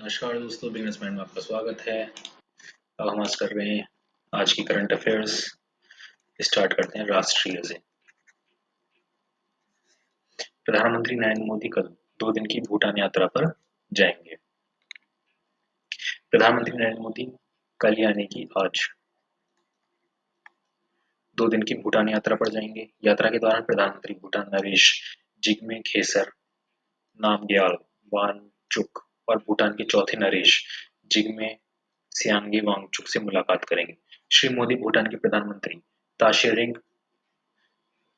नमस्कार दोस्तों, बिजनेसमैन में आपका स्वागत है। अब हम आज कर रहे हैं आज की करंट अफेयर्स। स्टार्ट करते हैं राष्ट्रीय से। प्रधानमंत्री नरेंद्र मोदी कल 2 दिन की भूटान यात्रा पर जाएंगे। प्रधानमंत्री नरेंद्र मोदी कल यानी कि आज 2 दिन की भूटान यात्रा पर जाएंगे। यात्रा के दौरान प्रधानमंत्री भूटान नरेश जिग्मे खेसर नामग्याल वांगचुक और भूटान के चौथे नरेश जिग्मे सियांगे वांगचुक से मुलाकात करेंगे। श्री मोदी भूटान के प्रधानमंत्री ताशेरिंग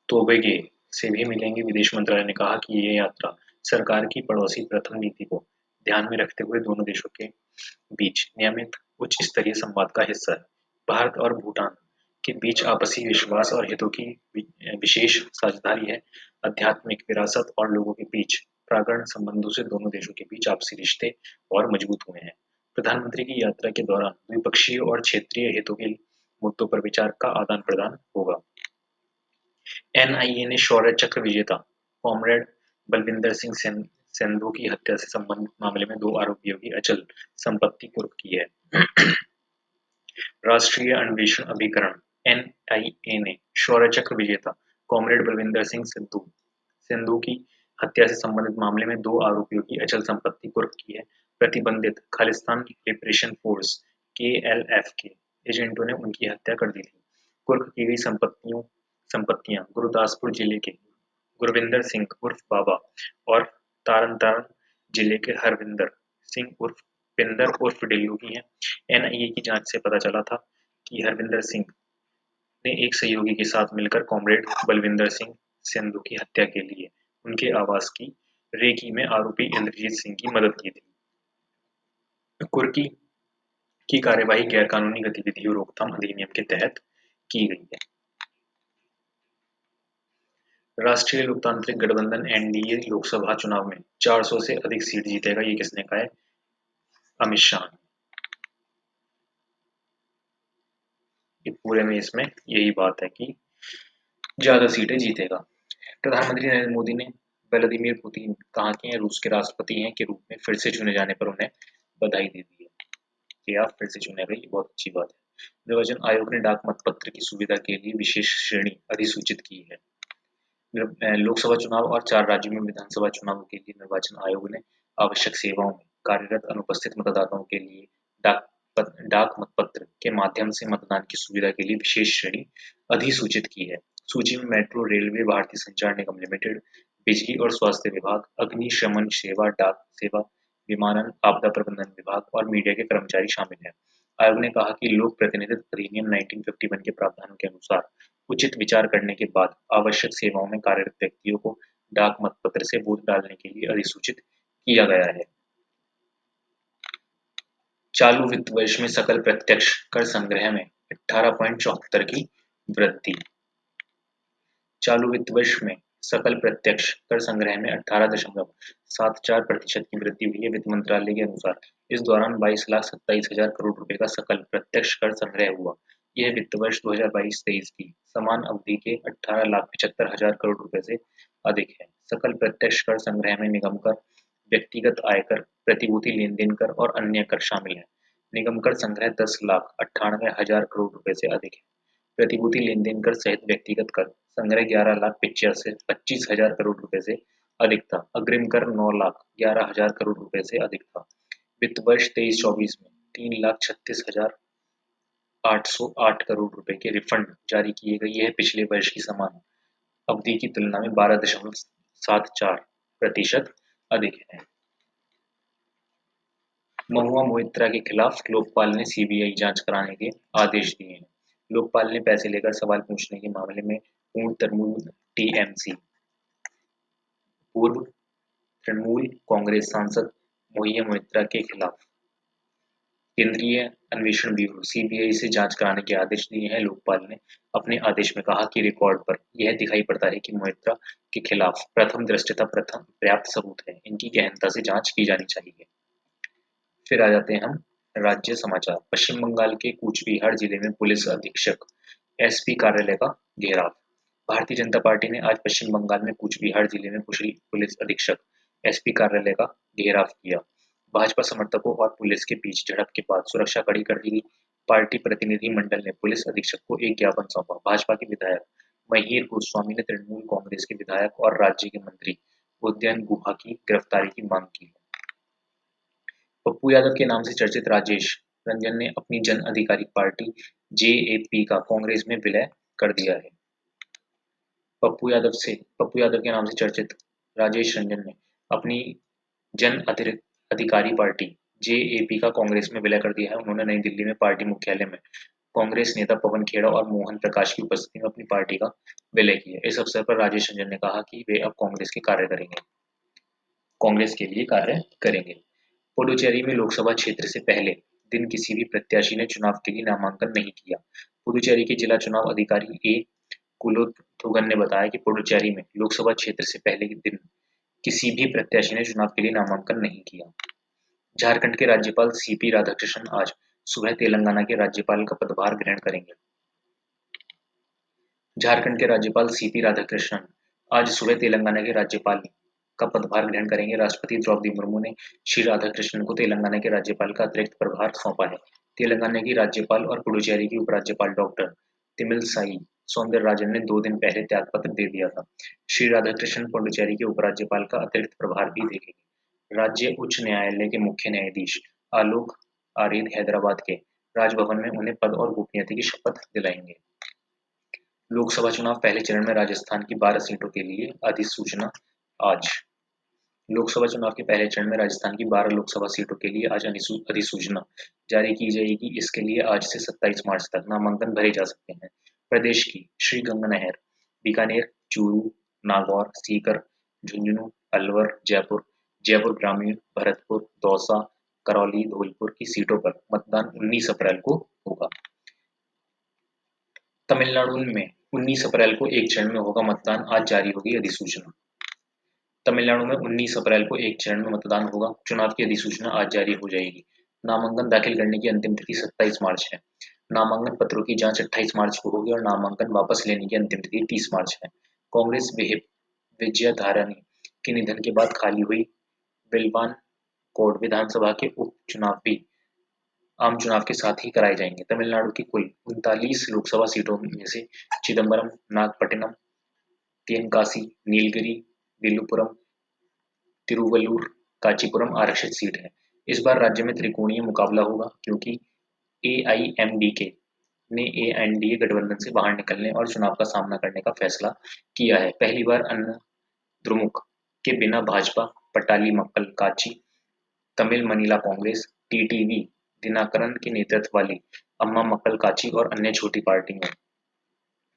तोबगे से भी मिलेंगे। विदेश मंत्रालय ने कहा कि ये यात्रा सरकार की पड़ोसी प्रथम नीति को ध्यान में रखते हुए दोनों देशों के बीच नियमित उच्च स्तरीय संवाद का हिस्सा है। भारत और भूटान के बीच आपसी विश्वास और हितों की विशेष साझेदारी है। आध्यात्मिक विरासत और लोगों के बीच प्रागण संबंधों से दोनों देशों के बीच आपसी रिश्ते और मजबूत हुए हैं। प्रधानमंत्री की यात्रा के दौरान द्विपक्षीय और क्षेत्रीय हितों के मुद्दों पर विचार का आदान प्रदान होगा। एनआईए ने शौर्य चक्र विजेता कॉमरेड बलविंदर सिंह सेंधु की हत्या से संबंधित मामले में 2 आरोपियों की अचल संपत्ति कुर्क की है। राष्ट्रीय अन्वेषण अभिकरण एनआईए ने शौर्य चक्र विजेता कॉमरेड बलविंदर सिंह सेंधु की हत्या से संबंधित मामले में 2 आरोपियों की अचल संपत्ति कुर्क की है। प्रतिबंधित खालिस्तान लिबरेशन फोर्स केएलएफ के एजेंटों ने उनकी हत्या कर दी थी। कुर्क की गई संपत्तियां गुरदासपुर जिले के गुरविंदर सिंह उर्फ बाबा और तारण जिले के हरविंदर सिंह उर्फ पिंदर उर्फ डिल्लू की हैं। एनआईए की जांच से पता चला था कि हरविंदर सिंह ने एक सहयोगी के साथ मिलकर कॉमरेड बलविंदर सिंह सेंधु की हत्या के लिए उनके आवास की रेकी में आरोपी इंद्रजीत सिंह की मदद की थी। कुर्की की कार्यवाही गैरकानूनी गतिविधियों रोकथाम अधिनियम के तहत की गई है। राष्ट्रीय लोकतांत्रिक गठबंधन एनडीए लोकसभा चुनाव में 400 से अधिक सीट जीतेगा। ये किसने कहा है? अमित शाह ने। ये पूरे में इसमें यही बात है कि ज्यादा सीटें जीतेगा। प्रधानमंत्री नरेंद्र मोदी ने व्लादिमीर पुतिन कहा कि रूस के राष्ट्रपति हैं के रूप में फिर से चुने जाने पर उन्हें बधाई दे दी है कि आप फिर से चुने गए। ये बहुत अच्छी बात है। निर्वाचन आयोग ने डाक मतपत्र की सुविधा के लिए विशेष श्रेणी अधिसूचित की है। लोकसभा चुनाव और 4 राज्यों में विधानसभा चुनाव के लिए निर्वाचन आयोग ने आवश्यक सेवाओं में कार्यरत अनुपस्थित मतदाताओं के लिए डाक मतपत्र के माध्यम से मतदान की सुविधा के लिए विशेष श्रेणी अधिसूचित की है। सूची में मेट्रो, रेलवे, भारतीय संचार निगम लिमिटेड, बिजली और स्वास्थ्य विभाग, अग्निशमन सेवा, डाक सेवा, विमानन, आपदा प्रबंधन विभाग और मीडिया के कर्मचारी शामिल हैं। आयोग ने कहा कि लोक प्रतिनिधित्व अधिनियम 1951 के प्रावधानों के अनुसार उचित विचार करने के बाद आवश्यक सेवाओं में कार्यरत व्यक्तियों को डाक मतपत्र से वोट डालने के लिए अधिसूचित किया गया है। चालू वित्त वर्ष में सकल प्रत्यक्ष कर संग्रह में 18.74 की वृद्धि। चालू वित्त वर्ष में सकल प्रत्यक्ष कर संग्रह में 18.74% की वृद्धि हुई है। वित्त मंत्रालय के अनुसार इस दौरान 22,27,000 करोड़ रुपए का सकल प्रत्यक्ष कर संग्रह हुआ। यह वित्त वर्ष 2022-23 की समान अवधि के 18,75,000 करोड़ रुपए से अधिक है। सकल प्रत्यक्ष कर संग्रह में निगम कर, व्यक्तिगत आयकर, प्रतिभूति लेन-देन कर और अन्य कर शामिल है। निगम कर संग्रह 10,98,000 करोड़ रुपए से अधिक है। प्रतिभूति लेन-देन कर सहित व्यक्तिगत कर संग्रह 11,25,000 करोड़ रुपए से अधिक था। अग्रिम कर 9,11,000 करोड़ रुपए से अधिक था। वित्त वर्ष 23-24 में 3,36,808 करोड़ रुपए के रिफंड जारी किए गए। यह पिछले वर्ष की समान अवधि की तुलना में 12.74% अधिक है। महुआ मोइत्रा के खिलाफ लोकपाल ने सीबीआई जांच कराने के आदेश दिए हैं। लोकपाल ने पैसे लेकर सवाल पूछने के मामले में पूर्ण तृणमूल टीएमसी पूर्व तृणमूल कांग्रेस सांसद महुआ मोइत्रा के खिलाफ केंद्रीय अन्वेषण ब्यूरो सीबीआई से जांच कराने के आदेश दिए हैं। लोकपाल ने अपने आदेश में कहा कि रिकॉर्ड पर यह दिखाई पड़ता है कि मोइत्रा के खिलाफ प्रथम दृष्टया पर्याप्त सबूत है। इनकी गहनता से जांच की जानी चाहिए। फिर आ जाते हैं हम राज्य समाचार। पश्चिम बंगाल के कूचबिहार जिले में पुलिस अधीक्षक एसपी कार्यालय का घेराव। भारतीय जनता पार्टी ने आज पश्चिम बंगाल में कूचबिहार जिले में पुलिस अधीक्षक एसपी कार्यालय का घेराव किया। भाजपा समर्थकों और पुलिस के बीच झड़प के बाद सुरक्षा कड़ी कर दी गई। पार्टी प्रतिनिधि मंडल ने पुलिस अधीक्षक को एक ज्ञापन सौंपा। भाजपा के विधायक महिर गोस्वामी ने तृणमूल कांग्रेस के विधायक और राज्य के मंत्री उदयन गुहा की गिरफ्तारी की मांग की है। पप्पू यादव के नाम से चर्चित राजेश रंजन ने अपनी जन अधिकारी पार्टी जेएपी का कांग्रेस में विलय कर दिया है। पप्पू यादव के नाम से चर्चित राजेश रंजन ने अपनी जन अधिकारी पार्टी जेएपी का कांग्रेस में विलय कर दिया है। उन्होंने नई दिल्ली में पार्टी मुख्यालय में कांग्रेस नेता पवन खेड़ा और मोहन प्रकाश की उपस्थिति में अपनी पार्टी का विलय किया। इस अवसर पर राजेश रंजन ने कहा कि वे अब कांग्रेस के लिए कार्य करेंगे। पुडुचेरी में लोकसभा क्षेत्र से पहले दिन किसी भी प्रत्याशी ने चुनाव के लिए नामांकन नहीं किया। पुडुचेरी के जिला चुनाव अधिकारी ए कुलोथुगन ने बताया कि पुडुचेरी में लोकसभा क्षेत्र से पहले दिन किसी भी प्रत्याशी ने चुनाव के लिए नामांकन नहीं किया। झारखंड के राज्यपाल सीपी राधाकृष्णन आज सुबह तेलंगाना के राज्यपाल का पदभार ग्रहण करेंगे। झारखंड के राज्यपाल सीपी राधाकृष्णन आज सुबह तेलंगाना के राज्यपाल का पदभार ग्रहण करेंगे। राष्ट्रपति द्रौपदी मुर्मू ने श्री राधाकृष्णन को तेलंगाना के राज्यपाल का अतिरिक्त प्रभार सौंपा है। तेलंगाना की राज्यपाल और पुडुचेरी की उपराज्यपाल डॉक्टर तिमिलसाई सौंदरराजन ने 2 दिन पहले त्यागपत्र दे दिया था। श्री राधाकृष्णन पुडुचेरी के उपराज्यपाल का अतिरिक्त प्रभार भी देखेंगे। राज्य उच्च न्यायालय के मुख्य न्यायाधीश आलोक आर्य हैदराबाद के राजभवन में उन्हें पद और गोपनीयता की शपथ दिलाएंगे। लोकसभा चुनाव पहले चरण में राजस्थान की 12 सीटों के लिए अधिसूचना आज। लोकसभा चुनाव के पहले चरण में राजस्थान की 12 लोकसभा सीटों के लिए आज अधिसूचना जारी की जाएगी। इसके लिए आज से 27 मार्च तक नामांकन भरे जा सकते हैं। प्रदेश की श्रीगंगानगर, बीकानेर, चूरू, नागौर, सीकर, झुंझुनू, अलवर, जयपुर, जयपुर ग्रामीण, भरतपुर, दौसा, करौली, धौलपुर की सीटों पर मतदान 19 अप्रैल को होगा। तमिलनाडु में 19 अप्रैल को एक चरण में होगा मतदान, आज जारी होगी अधिसूचना। तमिलनाडु में 19 अप्रैल को एक चरण में मतदान होगा, चुनाव की अधिसूचना आज जारी हो जाएगी। नामांकन दाखिल करने की अंतिम तिथि 27 मार्च है। नामांकन पत्रों की जांच 28 मार्च को होगी और नामांकन वापस लेने की अंतिम तिथि 30 मार्च है। कांग्रेस विहिप विजयधारानी के निधन के बाद खाली हुई बिलवान कोट विधानसभा के उपचुनाव भी आम चुनाव के साथ ही कराए जाएंगे। तमिलनाडु की कुल 39 लोकसभा सीटों में से चिदम्बरम, नागपट्टिनम, तेनकासी, नीलगिरी, विल्लुपुरम, तिरुवल्लुर, कांचीपुरम आरक्षित सीट है। इस बार राज्य में त्रिकोणीय मुकाबला होगा क्योंकि एआईएमडीके ने एनडीए गठबंधन से बाहर निकलने और चुनाव का सामना करने का फैसला किया है। पहली बार अन्ना द्रुमुक के बिना भाजपा, पटाली मक्कल काची, तमिल मनीला कांग्रेस, टीटीवी दिनाकरन के नेतृत्व वाली अम्मा मक्कल काची और अन्य छोटी पार्टियों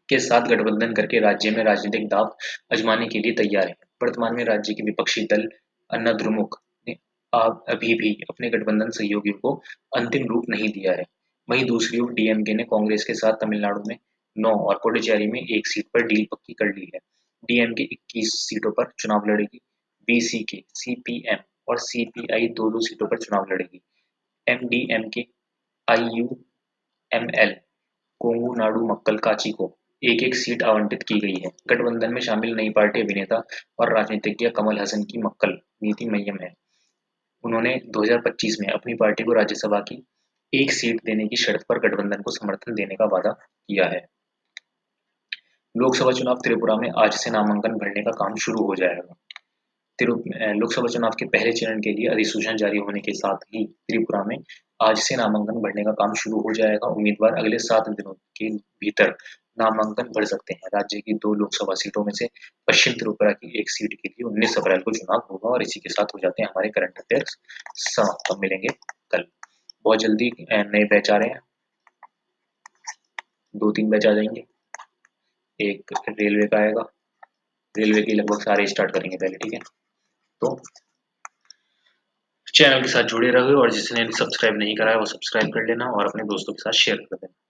के साथ गठबंधन करके राज्य में राजनीतिक दांव आजमाने के लिए तैयार है। वर्तमान में राज्य के विपक्षी दल अन्ना द्रुमुक ने अभी भी अपने गठबंधन सहयोगियों को अंतिम रूप नहीं दिया है। वहीं दूसरी ओर डीएमके ने कांग्रेस के साथ तमिलनाडु में 9 और पुडुचेरी में 1 सीट पर डील पक्की कर ली है। डीएमके 21 सीटों पर चुनाव लड़ेगी। बीसीके, सीपीएम और सीपीआई 2-2 सीटों पर चुनाव लड़ेगी। एमडीएमके, आईयूएमएल, कोंगू मक्कल काची को एक-एक सीट आवंटित की गई है। गठबंधन में शामिल नई पार्टी अभिनेता और राजनीतिज्ञ कमल हसन की मक्कल नीति मय्यम है। उन्होंने 2025 में अपनी पार्टी को राज्यसभा की 1 सीट देने की शर्त पर गठबंधन को समर्थन देने का वादा किया है। लोकसभा चुनाव त्रिपुरा में आज से नामांकन भरने का काम शुरू हो जाएगा। लोकसभा चुनाव के पहले चरण के लिए अधिसूचना जारी होने के साथ ही त्रिपुरा में आज से नामांकन भरने का काम शुरू हो जाएगा। उम्मीदवार अगले 7 दिनों के भीतर नामांकन भर सकते हैं। राज्य की 2 लोकसभा सीटों में से पश्चिम त्रिपुरा की 1 सीट के लिए 19 अप्रैल को चुनाव होगा और इसी के साथ हो जाते हैं हमारे करंट अफेयर्स समाप्त। हम मिलेंगे कल। बहुत जल्दी नए बैच आ रहे हैं, 2-3 बैच आ जाएंगे। एक रेलवे का आएगा, रेलवे के लगभग सारे स्टार्ट करेंगे पहले, ठीक है। तो चैनल के साथ जुड़े रहो और जिसने सब्सक्राइब नहीं करा है वो सब्सक्राइब कर लेना और अपने दोस्तों के साथ शेयर कर देना।